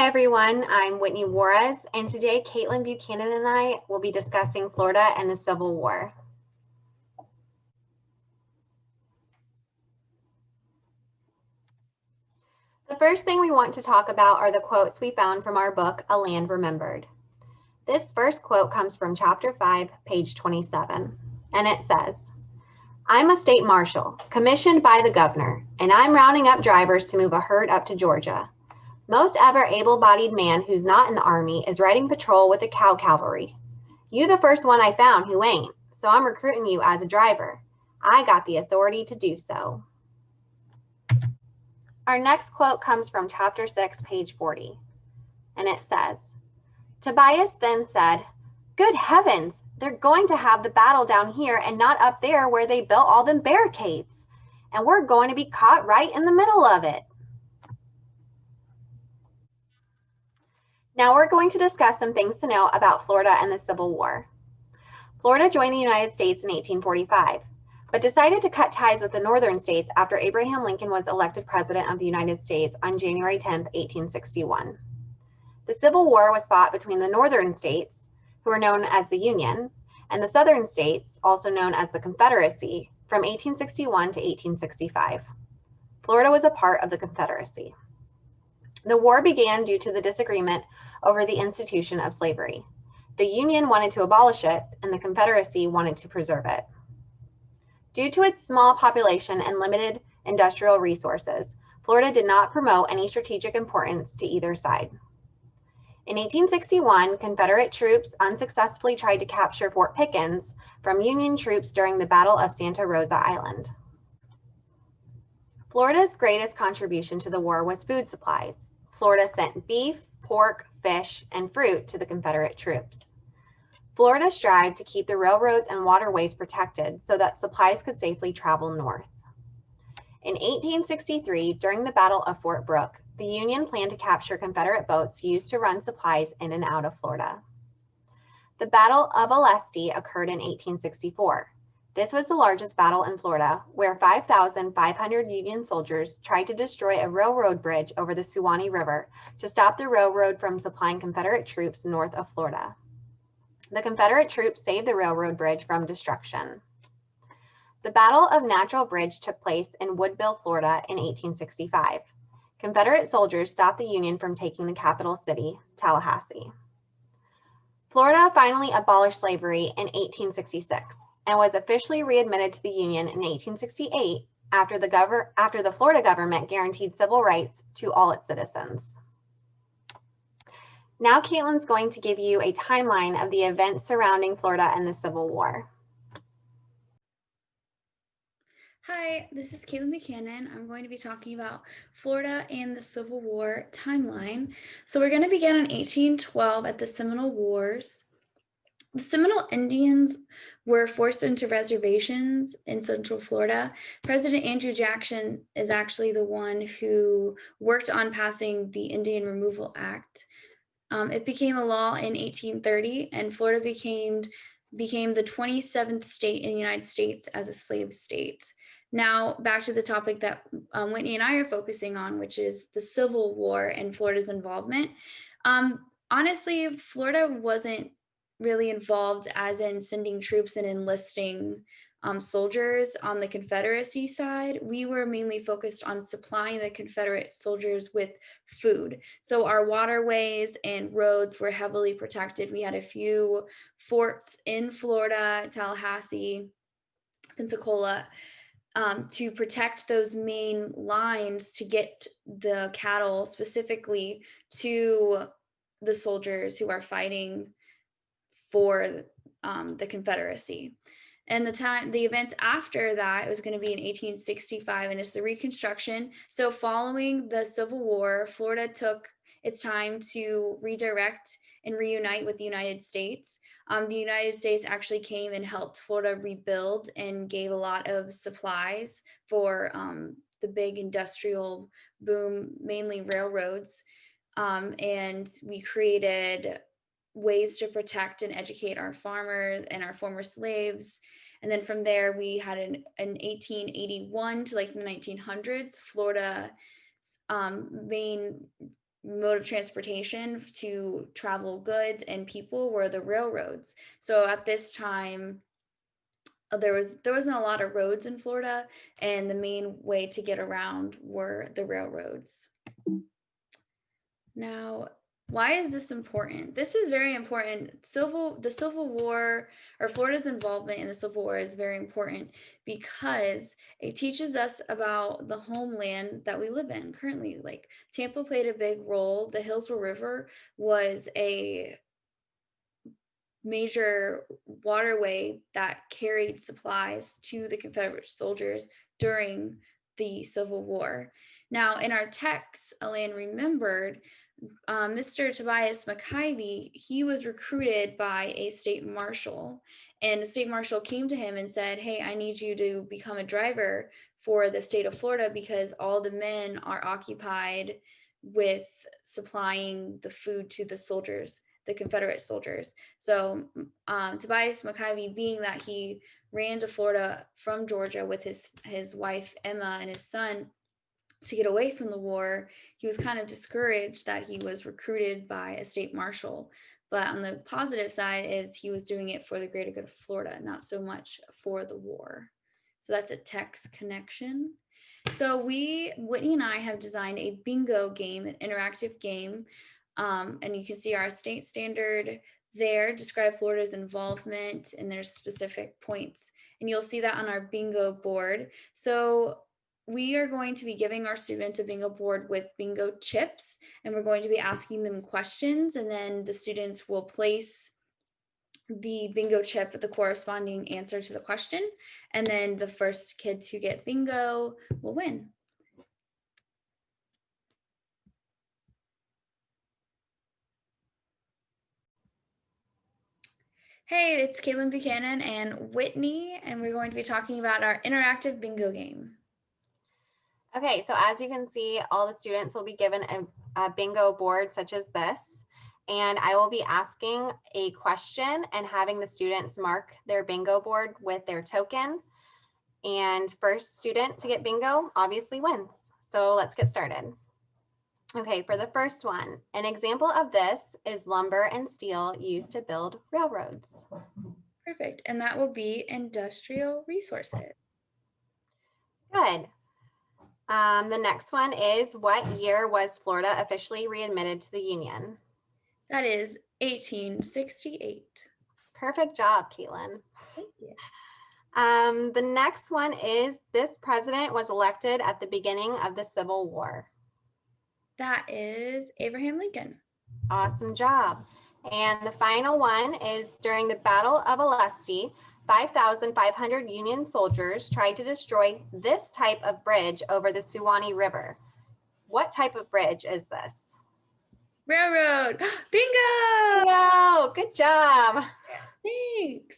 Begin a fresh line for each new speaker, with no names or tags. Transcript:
Hi everyone, I'm Whitney Juarez, and today Caitlin Buchanan and I will be discussing Florida and the Civil War. The first thing we want to talk about are the quotes we found from our book, A Land Remembered. This first quote comes from chapter 5, page 27, and it says, "I'm a state marshal, commissioned by the governor, and I'm rounding up drivers to move a herd up to Georgia. Most ever able-bodied man who's not in the Army is riding patrol with the cow cavalry. You the first one I found who ain't, so I'm recruiting you as a driver. I got the authority to do so." Our next quote comes from chapter 6, page 40, and it says, "Tobias then said, 'Good heavens, they're going to have the battle down here and not up there where they built all them barricades, and we're going to be caught right in the middle of it.'" Now we're going to discuss some things to know about Florida and the Civil War. Florida joined the United States in 1845, but decided to cut ties with the northern states after Abraham Lincoln was elected President of the United States on January 10, 1861. The Civil War was fought between the northern states, who were known as the Union, and the southern states, also known as the Confederacy, from 1861 to 1865. Florida was a part of the Confederacy. The war began due to the disagreement over the institution of slavery. The Union wanted to abolish it, and the Confederacy wanted to preserve it. Due to its small population and limited industrial resources, Florida did not promote any strategic importance to either side. In 1861, Confederate troops unsuccessfully tried to capture Fort Pickens from Union troops during the Battle of Santa Rosa Island. Florida's greatest contribution to the war was food supplies. Florida sent beef, pork, fish, and fruit to the Confederate troops. Florida strived to keep the railroads and waterways protected so that supplies could safely travel north. In 1863, during the Battle of Fort Brooke, the Union planned to capture Confederate boats used to run supplies in and out of Florida. The Battle of Olustee occurred in 1864. This was the largest battle in Florida, where 5,500 Union soldiers tried to destroy a railroad bridge over the Suwannee River to stop the railroad from supplying Confederate troops north of Florida. The Confederate troops saved the railroad bridge from destruction. The Battle of Natural Bridge took place in Woodville, Florida in 1865. Confederate soldiers stopped the Union from taking the capital city, Tallahassee. Florida finally abolished slavery in 1866 and was officially readmitted to the Union in 1868 after the Florida government guaranteed civil rights to all its citizens. Now Caitlin's going to give you a timeline of the events surrounding Florida and the Civil War.
Hi, this is Caitlin Buchanan. I'm going to be talking about Florida and the Civil War timeline. So we're going to begin in 1812 at the Seminole Wars. The Seminole Indians were forced into reservations in Central Florida. President Andrew Jackson is actually the one who worked on passing the Indian Removal Act. It became a law in 1830, and Florida became the 27th state in the United States as a slave state. Now, back to the topic that Whitney and I are focusing on, which is the Civil War and Florida's involvement. Honestly, Florida wasn't really involved as in sending troops and enlisting soldiers on the Confederacy side. We were mainly focused on supplying the Confederate soldiers with food. So our waterways and roads were heavily protected. We had a few forts in Florida, Tallahassee, Pensacola, to protect those main lines to get the cattle specifically to the soldiers who are fighting for the Confederacy. And the events after that, it was going to be in 1865, and it's the Reconstruction. So following the Civil War, Florida took its time to redirect and reunite with the United States. The United States actually came and helped Florida rebuild and gave a lot of supplies for the big industrial boom, mainly railroads. And we created ways to protect and educate our farmers and our former slaves. And then from there, we had in 1881 to like the 1900s, Florida's main mode of transportation to travel goods and people were the railroads. So at this time, there wasn't a lot of roads in Florida, and the main way to get around were the railroads. Now, why is this important? This is very important. The Civil War, or Florida's involvement in the Civil War, is very important because it teaches us about the homeland that we live in currently. Like Tampa played a big role. The Hillsborough River was a major waterway that carried supplies to the Confederate soldiers during the Civil War. Now, in our text, A Land Remembered, Mr. Tobias McIvy, he was recruited by a state marshal, and the state marshal came to him and said, "Hey, I need you to become a driver for the state of Florida because all the men are occupied with supplying the food to the soldiers, the Confederate soldiers." So Tobias McIvy, being that he ran to Florida from Georgia with his wife Emma and his son to get away from the war, he was kind of discouraged that he was recruited by a state marshal. But on the positive side is he was doing it for the greater good of Florida, not so much for the war. So that's a text connection. So Whitney and I have designed a bingo game, an interactive game. And you can see our state standard there, describe Florida's involvement, and there's specific points. And you'll see that on our bingo board. So we are going to be giving our students a bingo board with bingo chips, and we're going to be asking them questions, and then the students will place the bingo chip with the corresponding answer to the question, and then the first kid to get bingo will win. Hey, it's Caitlin Buchanan and Whitney, and we're going to be talking about our interactive bingo game.
Okay, so as you can see, all the students will be given a bingo board such as this, and I will be asking a question and having the students mark their bingo board with their token. And first student to get bingo obviously wins. So let's get started. Okay, for the first one, an example of this is lumber and steel used to build railroads.
Perfect, and that will be industrial resources.
Good. The next one is, what year was Florida officially readmitted to the Union?
That is 1868.
Perfect job, Caitlin.
Thank you.
The next one is, this president was elected at the beginning of the Civil War.
That is Abraham Lincoln.
Awesome job. And the final one is, during the Battle of Olustee, 5,500 Union soldiers tried to destroy this type of bridge over the Suwannee River. What type of bridge is this?
Railroad. Bingo!
Wow, good job.
Thanks.